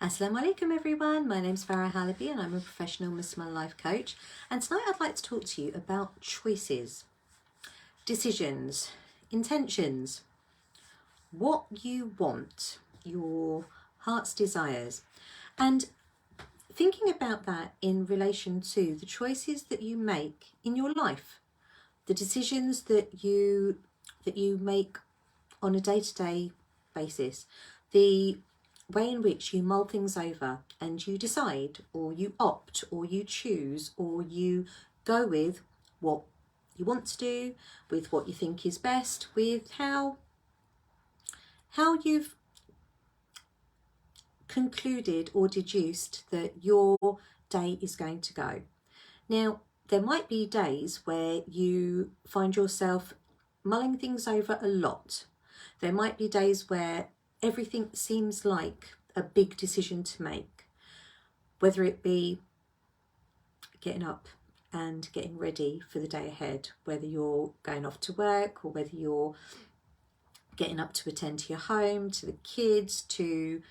Assalamu alaikum everyone, my name's Farah Halabi and I'm a professional Muslimah life coach, and tonight I'd like to talk to you about choices, decisions, intentions, what you want, your heart's desires, and thinking about that in relation to the choices that you make in your life, the decisions that you make on a day-to-day basis, the way in which you mull things over and you decide, or you opt, or you choose, or you go with what you want to do, with what you think is best, with how you've concluded or deduced that your day is going to go. Now, there might be days where you find yourself mulling things over a lot. There might be days where everything seems like a big decision to make, whether it be getting up and getting ready for the day ahead, whether you're going off to work or whether you're getting up to attend to your home, to the kids, to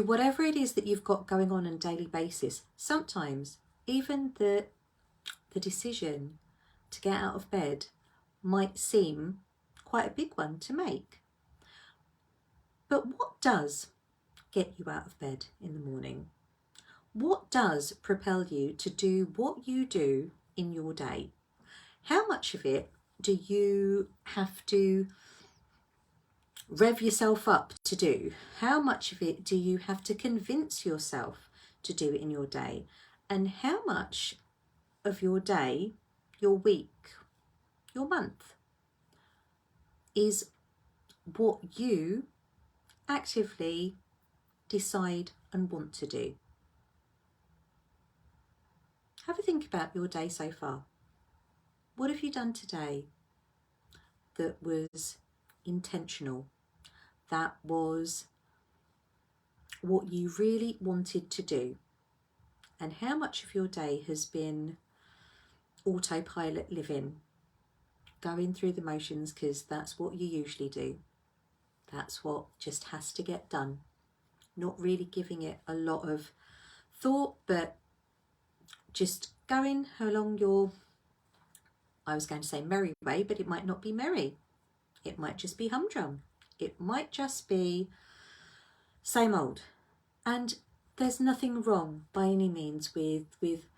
whatever it is that you've got going on a daily basis. Sometimes even the decision to get out of bed might seem quite a big one to make. But what does get you out of bed in the morning? What does propel you to do what you do in your day? How much of it do you have to rev yourself up to do? How much of it do you have to convince yourself to do it in your day? And how much of your day, your week, your month is what you actively decide and want to do? Have a think about your day so far. What have you done today that was intentional, that was what you really wanted to do? And how much of your day has been autopilot living, going through the motions because that's what you usually do? That's what just has to get done. Not really giving it a lot of thought, but just going along your, I was going to say merry way, but it might not be merry. It might just be humdrum. It might just be same old. And there's nothing wrong by any means with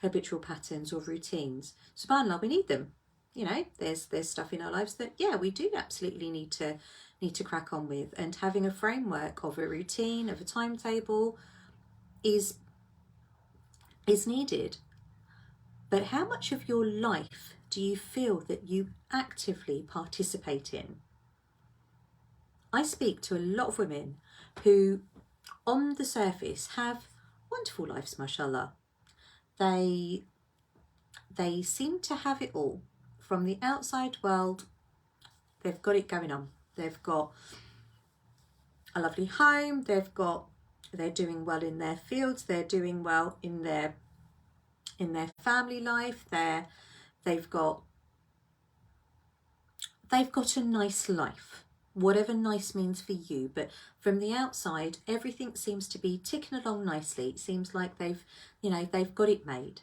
habitual patterns or routines. SubhanAllah, we need them. You know, there's stuff in our lives that, yeah, we do absolutely need to crack on with, and having a framework of a routine, of a timetable is needed. But how much of your life do you feel that you actively participate in? I speak to a lot of women who on the surface have wonderful lives, mashallah. They seem to have it all. From the outside world, they've got it going on. They've got a lovely home, they're doing well in their fields, they're doing well in their family life, they've got a nice life, whatever nice means for you. But from the outside, everything seems to be ticking along nicely. It seems like they've got it made.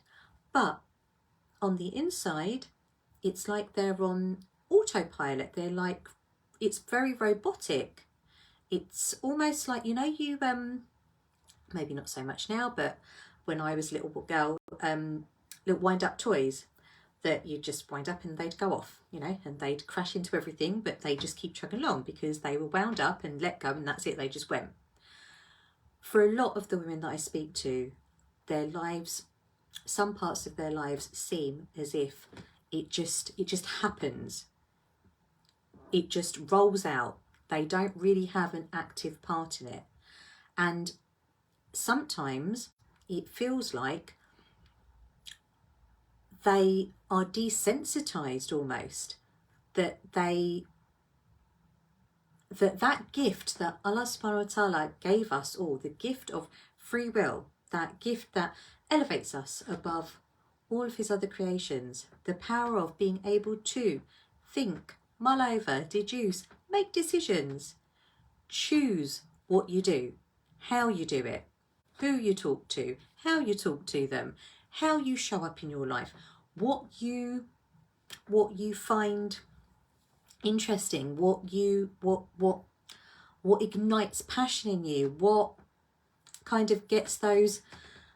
But on the inside, it's like they're on autopilot. They're like, it's very robotic. It's almost like, you maybe not so much now, but when I was a little girl, little wind-up toys that you just wind up and they'd go off, and they'd crash into everything, but they just keep chugging along because they were wound up and let go, and that's it, they just went. For a lot of the women that I speak to, their lives, some parts of their lives seem as if it just happens. It just rolls out. They don't really have an active part in it. And sometimes it feels like they are desensitized almost, that that gift that Allah subhanahu wa ta'ala gave us all, the gift of free will, that gift that elevates us above all of his other creations, the power of being able to think, mull over, deduce, make decisions, choose what you do, how you do it, who you talk to, how you talk to them, how you show up in your life, what you find interesting, what ignites passion in you, what kind of gets those,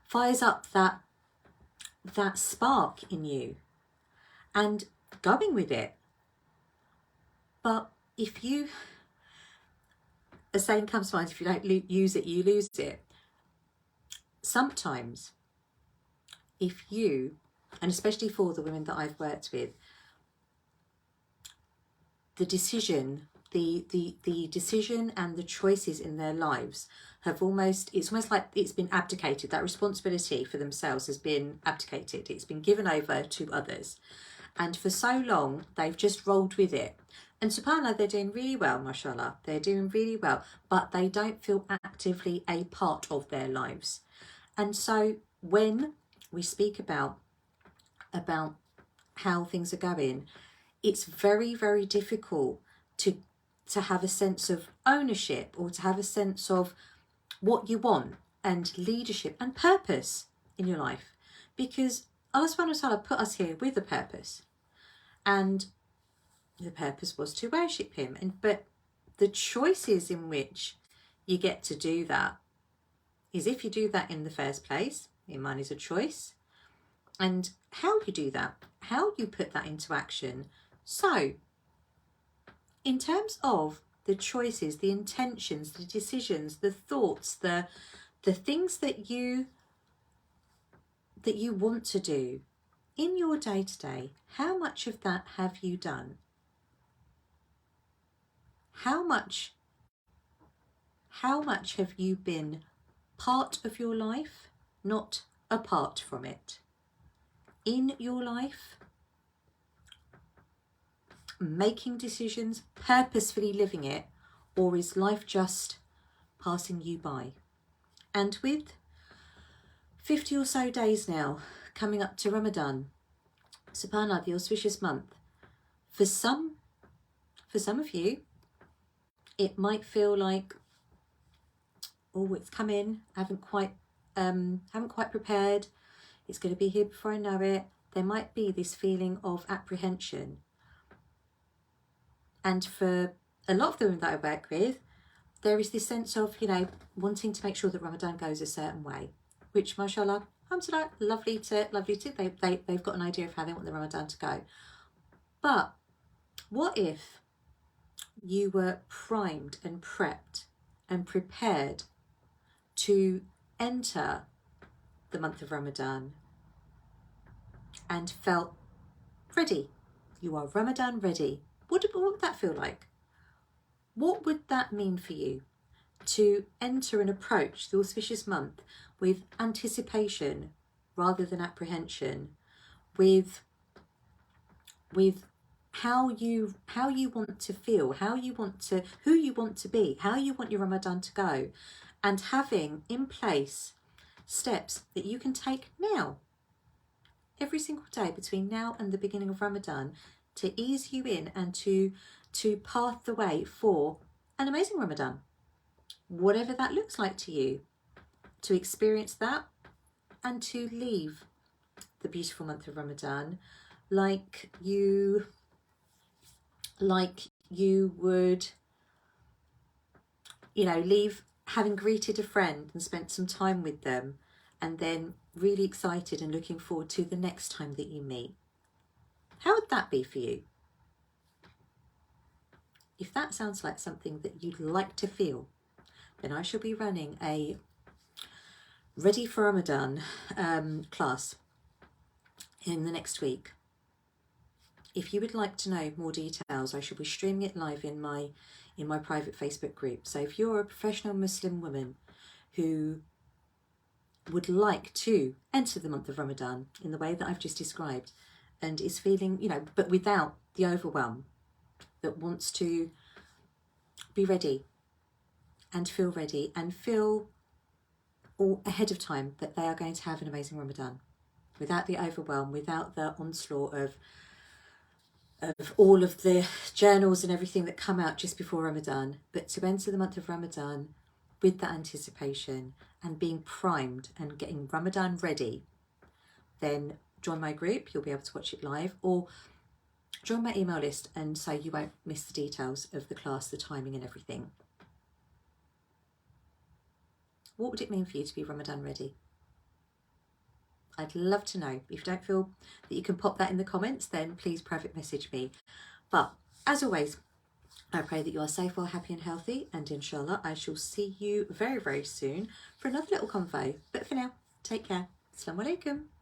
fires up that spark in you, and going with it. But if you, a saying comes to mind, if you don't use it, you lose it. Sometimes if you, and especially for the women that I've worked with, the decision and the choices in their lives have it's almost like it's been abdicated. That responsibility for themselves has been abdicated. It's been given over to others. And for so long, they've just rolled with it. And subhanAllah, they're doing really well, mashallah. They're doing really well, but they don't feel actively a part of their lives. And so when we speak about how things are going, it's very, very difficult to have a sense of ownership, or to have a sense of what you want and leadership and purpose in your life, because Allah subhanahu wa ta'ala put us here with a purpose, and the purpose was to worship him. But the choices in which you get to do that is if you do that in the first place. Iman is a choice, and how you do that, how you put that into action. So in terms of the choices, the intentions, the decisions, the thoughts, the things that you want to do in your day-to-day, how much of that have you done? How much have you been part of your life, not apart from it? In your life, making decisions, purposefully living it, or is life just passing you by? And with 50 or so days now coming up to Ramadan, subhanAllah, the auspicious month, for some of you, it might feel like, oh, it's come in, I haven't quite prepared, it's going to be here before I know it. There might be this feeling of apprehension. And for a lot of the women that I work with, there is this sense of, wanting to make sure that Ramadan goes a certain way, which, mashallah, alhamdulillah, lovely too. They've got an idea of how they want the Ramadan to go. But what if you were primed and prepped and prepared to enter the month of Ramadan and felt ready? You are Ramadan ready. What would that feel like? What would that mean for you to enter and approach the auspicious month with anticipation rather than apprehension, with how you want to feel, who you want to be, how you want your Ramadan to go, and having in place steps that you can take now, every single day between now and the beginning of Ramadan, to ease you in and to path the way for an amazing Ramadan, whatever that looks like to you, to experience that and to leave the beautiful month of Ramadan like you would, leave having greeted a friend and spent some time with them, and then really excited and looking forward to the next time that you meet. How would that be for you? If that sounds like something that you'd like to feel, then I shall be running a Ready for Ramadan class in the next week. If you would like to know more details, I shall be streaming it live in my private Facebook group. So if you're a professional Muslim woman who would like to enter the month of Ramadan in the way that I've just described, and is feeling, but without the overwhelm, that wants to be ready and feel all ahead of time that they are going to have an amazing Ramadan, without the overwhelm, without the onslaught of all of the journals and everything that come out just before Ramadan, but to enter the month of Ramadan with that anticipation and being primed and getting Ramadan ready, then join my group. You'll be able to watch it live, or join my email list, and so you won't miss the details of the class, the timing and everything. What would it mean for you to be Ramadan ready? I'd love to know. If you don't feel that you can pop that in the comments, then please private message me. But as always, I pray that you are safe, well, happy and healthy, and inshallah I shall see you very, very soon for another little convo. But for now, take care. Assalamu alaikum.